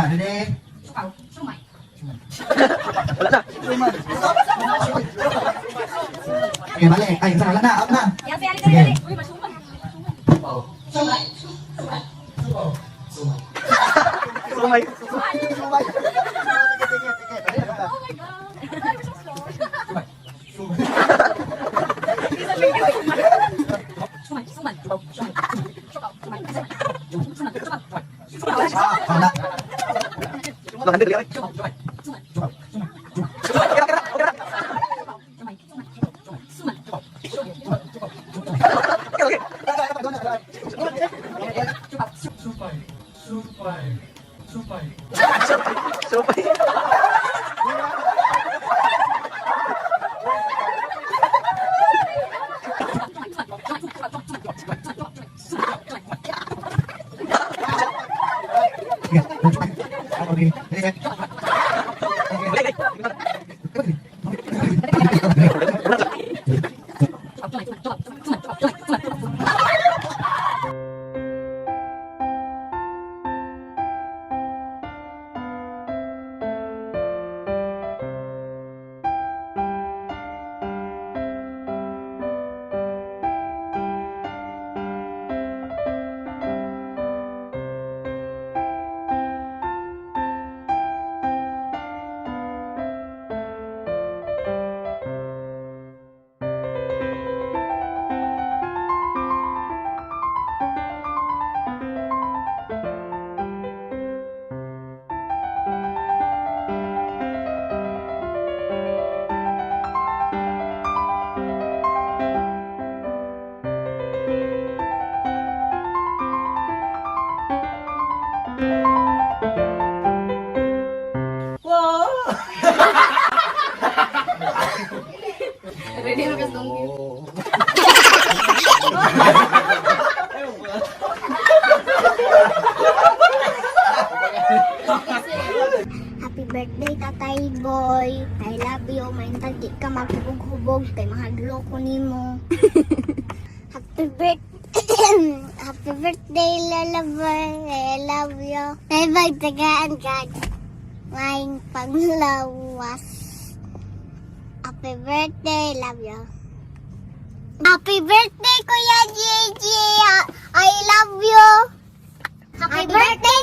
ready? Sumay. Wala na. Okay, balik. Ay, isa, wala na. Up na. Yan, dali, dali, dali. Uy, masumay. Sumay. Sumay. Oh my God. Ay, we're so slow. Sumay, sumay. Wala. Baka hindi dali. Supay. Okay, ready? Ready na gusto Happy birthday, Tatay Boy. I love you. Maintag di ka maghubog-hubog kay mahadlo ko nimo. Happy birthday. Happy birthday, Lalaboy. I love you. Bye-bye, tagaan ka. Maing panglawas. Happy birthday, love you. Happy birthday, Kuya Gigi. I love you. Happy birthday,